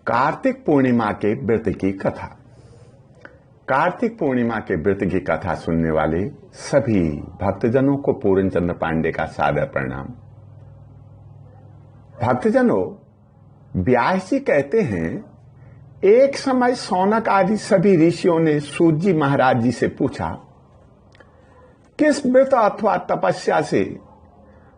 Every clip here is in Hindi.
कार्तिक पूर्णिमा के व्रत की कथा। कार्तिक पूर्णिमा के व्रत की कथा सुनने वाले सभी भक्तजनों को पूर्णचंद्र पांडे का सादर प्रणाम। भक्तजनों, व्यास जी कहते हैं, एक समय सौनक आदि सभी ऋषियों ने सूत जी महाराज जी से पूछा, किस व्रत अथवा तपस्या से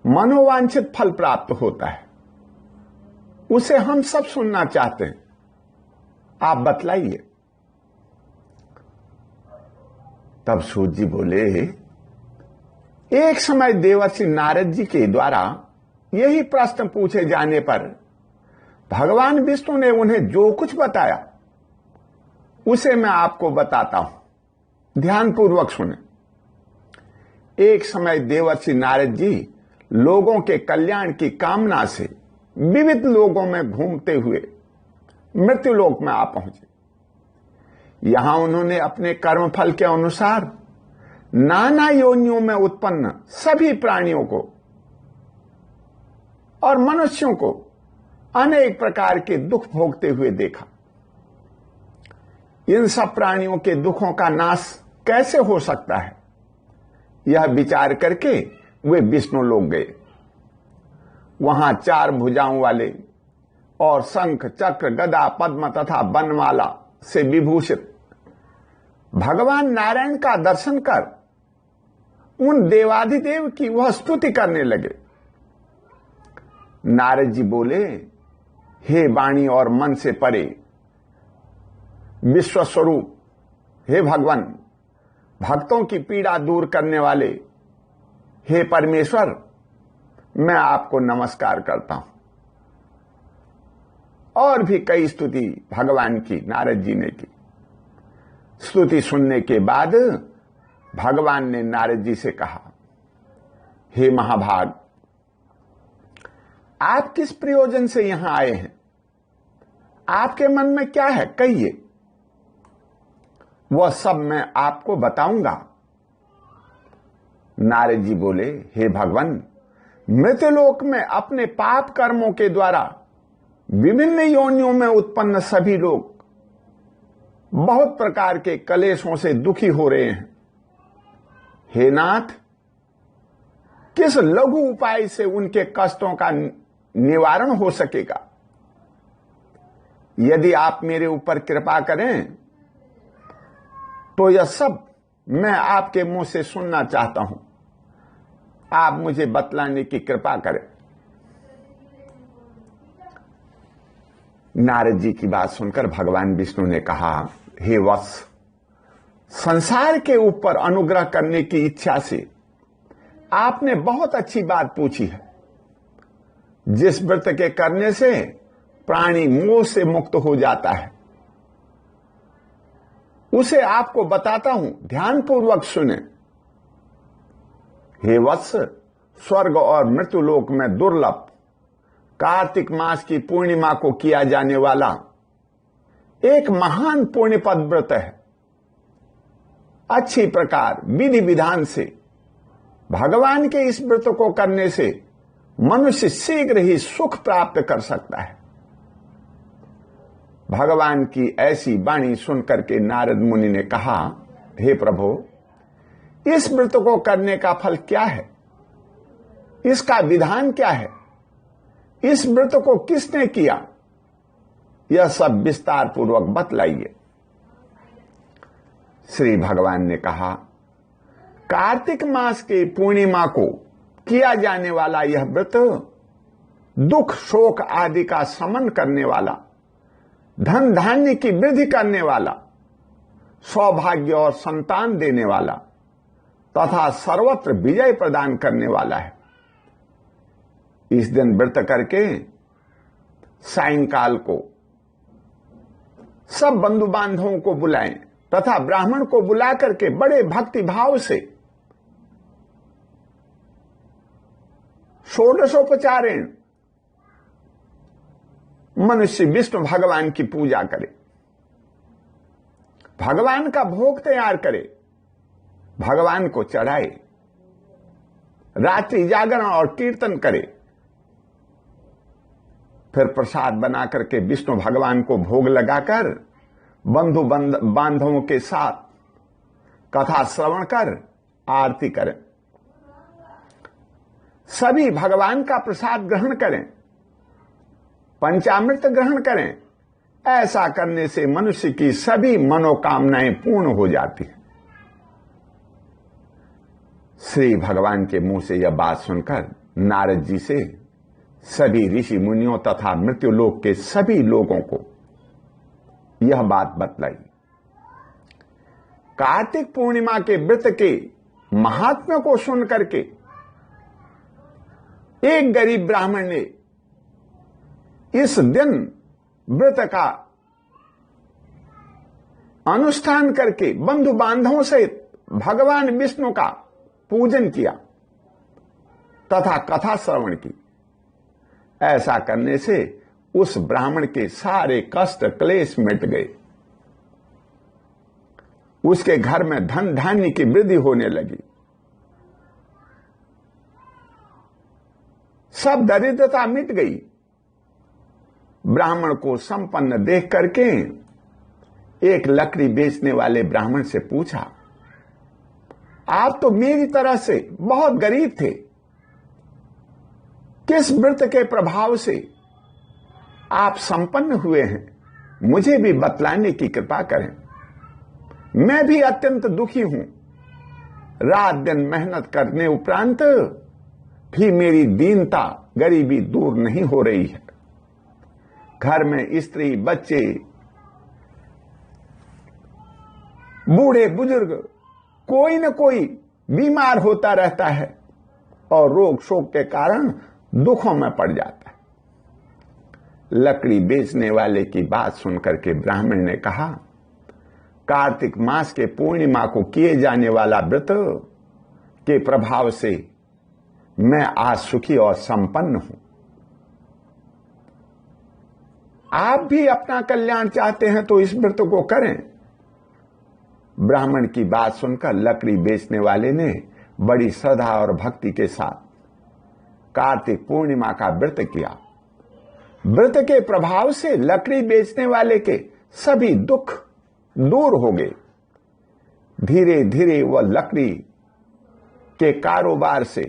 मनोवांछित फल प्राप्त होता है? उसे हम सब सुनना चाहते हैं, आप बतलाइए। तब सूत जी बोले, एक समय देवर्षि नारद जी के द्वारा यही प्रश्न पूछे जाने पर भगवान विष्णु ने उन्हें जो कुछ बताया उसे मैं आपको बताता हूं, ध्यानपूर्वक सुने। एक समय देवर्षि नारद जी लोगों के कल्याण की कामना से विविध लोगों में घूमते हुए मृत्युलोक में आ पहुंचे। यहां उन्होंने अपने कर्मफल के अनुसार नाना योनियों में उत्पन्न सभी प्राणियों को और मनुष्यों को अनेक प्रकार के दुख भोगते हुए देखा। इन सब प्राणियों के दुखों का नाश कैसे हो सकता है, यह विचार करके वे विष्णु लोक गए। वहां चार भुजाओं वाले और शंख, चक्र, गदा, पद्म तथा बनमाला से विभूषित भगवान नारायण का दर्शन कर उन देवाधिदेव की वह स्तुति करने लगे। नारद जी बोले, हे वाणी और मन से परे विश्व स्वरूप, हे भगवान, भक्तों की पीड़ा दूर करने वाले, हे परमेश्वर, मैं आपको नमस्कार करता हूं। और भी कई स्तुति भगवान की नारद जी ने की। स्तुति सुनने के बाद भगवान ने नारद जी से कहा, हे महाभाग, आप किस प्रयोजन से यहां आए हैं? आपके मन में क्या है, कहिए, वह सब मैं आपको बताऊंगा। नारद जी बोले, हे भगवान, मृत्युलोक में अपने पाप कर्मों के द्वारा विभिन्न योनियों में उत्पन्न सभी लोग बहुत प्रकार के कलेशों से दुखी हो रहे हैं। हे नाथ, किस लघु उपाय से उनके कष्टों का निवारण हो सकेगा? यदि आप मेरे ऊपर कृपा करें तो यह सब मैं आपके मुंह से सुनना चाहता हूं। आप मुझे बतलाने की कृपा करें। नारद जी की बात सुनकर भगवान विष्णु ने कहा, हे वत्स, संसार के ऊपर अनुग्रह करने की इच्छा से आपने बहुत अच्छी बात पूछी है। जिस व्रत के करने से प्राणी मोह से मुक्त हो जाता है उसे आपको बताता हूं, ध्यानपूर्वक सुने। हे वत्स, स्वर्ग और मृत्युलोक में दुर्लभ कार्तिक मास की पूर्णिमा को किया जाने वाला एक महान पुण्यपद व्रत है। अच्छी प्रकार विधि विधान से भगवान के इस व्रत को करने से मनुष्य शीघ्र ही सुख प्राप्त कर सकता है। भगवान की ऐसी वाणी सुनकर के नारद मुनि ने कहा, हे प्रभु, इस व्रत को करने का फल क्या है? इसका विधान क्या है? इस व्रत को किसने किया? यह सब विस्तार पूर्वक बतलाइए। श्री भगवान ने कहा, कार्तिक मास के पूर्णिमा को किया जाने वाला यह व्रत दुख, शोक आदि का शमन करने वाला, धन धान्य की वृद्धि करने वाला, सौभाग्य और संतान देने वाला तथा सर्वत्र विजय प्रदान करने वाला है। इस दिन व्रत करके सायंकाल को सब बंधु बांधवों को बुलाएं तथा ब्राह्मण को बुला करके बड़े भक्ति भाव से षोडशोपचारेण मनुष्य विष्णु भगवान की पूजा करे, भगवान का भोग तैयार करे, भगवान को चढ़ाए, रात्रि जागरण और कीर्तन करे, फिर प्रसाद बना करके विष्णु भगवान को भोग लगाकर बंधु बांधवों के साथ कथा श्रवण कर आरती करें, सभी भगवान का प्रसाद ग्रहण करें, पंचामृत ग्रहण करें। ऐसा करने से मनुष्य की सभी मनोकामनाएं पूर्ण हो जाती हैं। श्री भगवान के मुंह से यह बात सुनकर नारद जी से सभी ऋषि मुनियों तथा मृत्युलोक के सभी लोगों को यह बात बतलाई। कार्तिक पूर्णिमा के व्रत के महात्म्य को सुन करके एक गरीब ब्राह्मण ने इस दिन व्रत का अनुष्ठान करके बंधु बांधवों सहित भगवान विष्णु का पूजन किया तथा कथा श्रवण की। ऐसा करने से उस ब्राह्मण के सारे कष्ट क्लेश मिट गए। उसके घर में धन धान्य की वृद्धि होने लगी। सब दरिद्रता मिट गई। ब्राह्मण को संपन्न देख करके एक लकड़ी बेचने वाले ब्राह्मण से पूछा, आप तो मेरी तरह से बहुत गरीब थे, किस व्रत के प्रभाव से आप संपन्न हुए हैं, मुझे भी बतलाने की कृपा करें। मैं भी अत्यंत दुखी हूं। रात दिन मेहनत करने उपरांत भी मेरी दीनता गरीबी दूर नहीं हो रही है। घर में स्त्री बच्चे बूढ़े बुजुर्ग कोई न कोई बीमार होता रहता है और रोग शोक के कारण दुखों में पड़ जाता है। लकड़ी बेचने वाले की बात सुनकर के ब्राह्मण ने कहा, कार्तिक मास के पूर्णिमा को किए जाने वाला व्रत के प्रभाव से मैं आज सुखी और संपन्न हूं। आप भी अपना कल्याण चाहते हैं तो इस व्रत को करें। ब्राह्मण की बात सुनकर लकड़ी बेचने वाले ने बड़ी श्रद्धा और भक्ति के साथ कार्तिक पूर्णिमा का व्रत किया। व्रत के प्रभाव से लकड़ी बेचने वाले के सभी दुख दूर हो गए। धीरे धीरे वह लकड़ी के कारोबार से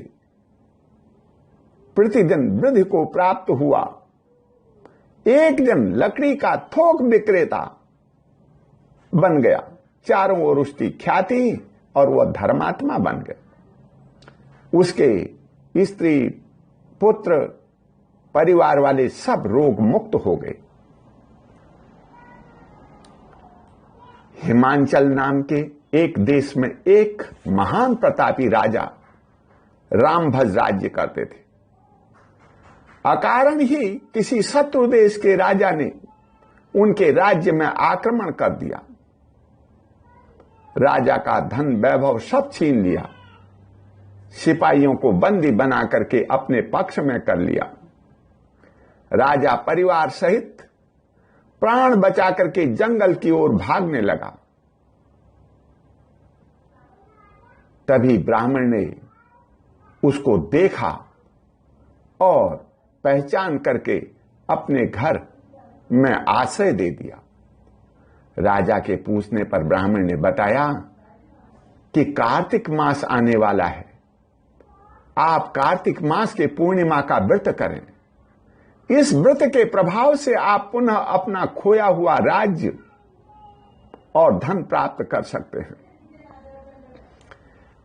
प्रतिदिन वृद्धि को प्राप्त हुआ। एक दिन लकड़ी का थोक विक्रेता बन गया। चारों ओर उसकी ख्याति और वह धर्मात्मा बन गए। उसके स्त्री पुत्र परिवार वाले सब रोग मुक्त हो गए। हिमांचल नाम के एक देश में एक महान प्रतापी राजा रामभज राज्य करते थे। अकारण ही किसी शत्रु देश के राजा ने उनके राज्य में आक्रमण कर दिया। राजा का धन वैभव सब छीन लिया। सिपाहियों को बंदी बना करके अपने पक्ष में कर लिया। राजा परिवार सहित प्राण बचा करके जंगल की ओर भागने लगा। तभी ब्राह्मण ने उसको देखा और पहचान करके अपने घर में आश्रय दे दिया। राजा के पूछने पर ब्राह्मण ने बताया कि कार्तिक मास आने वाला है, आप कार्तिक मास के पूर्णिमा का व्रत करें। इस व्रत के प्रभाव से आप पुनः अपना खोया हुआ राज्य और धन प्राप्त कर सकते हैं।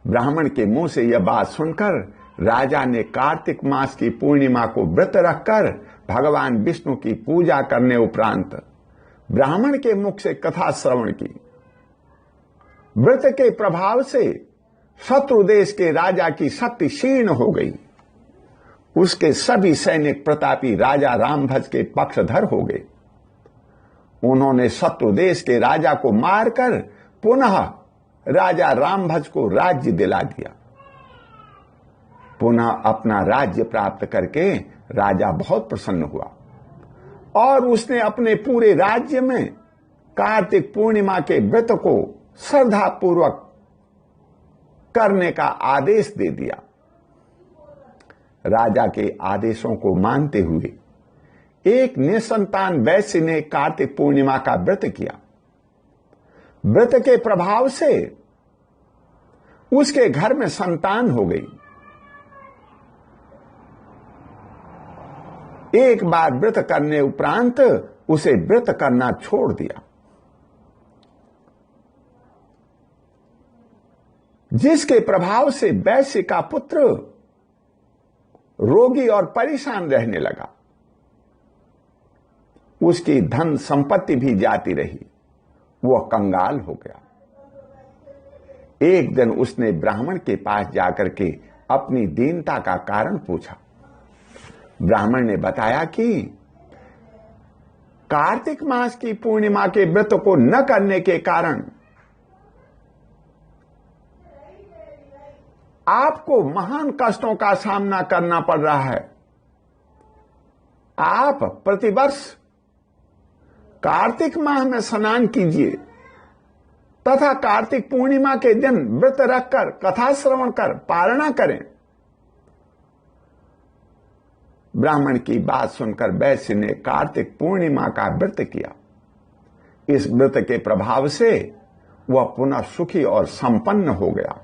ब्राह्मण के मुंह से यह बात सुनकर राजा ने कार्तिक मास की पूर्णिमा को व्रत रखकर भगवान विष्णु की पूजा करने उपरांत ब्राह्मण के मुख से कथा श्रवण की। व्रत के प्रभाव से शत्रु देश के राजा की शक्ति क्षीण हो गई। उसके सभी सैनिक प्रतापी राजा रामभज के पक्षधर हो गए। उन्होंने शत्रु देश के राजा को मारकर पुनः राजा रामभज को राज्य दिला दिया। पुनः अपना राज्य प्राप्त करके राजा बहुत प्रसन्न हुआ और उसने अपने पूरे राज्य में कार्तिक पूर्णिमा के व्रत को श्रद्धापूर्वक करने का आदेश दे दिया। राजा के आदेशों को मानते हुए एक निसंतान वैश्य ने कार्तिक पूर्णिमा का व्रत किया। व्रत के प्रभाव से उसके घर में संतान हो गई। एक बार व्रत करने उपरांत उसे व्रत करना छोड़ दिया। जिसके प्रभाव से वैश्य का पुत्र रोगी और परेशान रहने लगा। उसकी धन संपत्ति भी जाती रही, वह कंगाल हो गया। एक दिन उसने ब्राह्मण के पास जाकर के अपनी दीनता का कारण पूछा। ब्राह्मण ने बताया कि कार्तिक मास की पूर्णिमा के व्रत को न करने के कारण आपको महान कष्टों का सामना करना पड़ रहा है। आप प्रतिवर्ष कार्तिक माह में स्नान कीजिए तथा कार्तिक पूर्णिमा के दिन व्रत रखकर कथा श्रवण कर पारणा करें। ब्राह्मण की बात सुनकर वैश्य ने कार्तिक पूर्णिमा का व्रत किया। इस व्रत के प्रभाव से वह पुनः सुखी और संपन्न हो गया।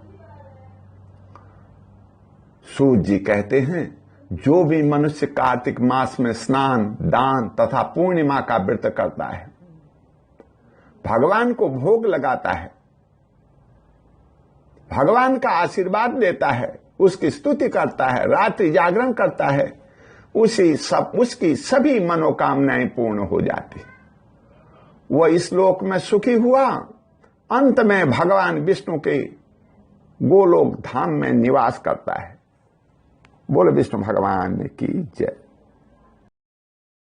सूत जी कहते हैं, जो भी मनुष्य कार्तिक मास में स्नान, दान तथा पूर्णिमा का व्रत करता है, भगवान को भोग लगाता है, भगवान का आशीर्वाद लेता है, उसकी स्तुति करता है, रात्रि जागरण करता है, उसकी सभी मनोकामनाएं पूर्ण हो जाती। वह इस लोक में सुखी हुआ, अंत में भगवान विष्णु के गोलोक धाम में निवास करता है। बोलो विष्णु भगवान की जय।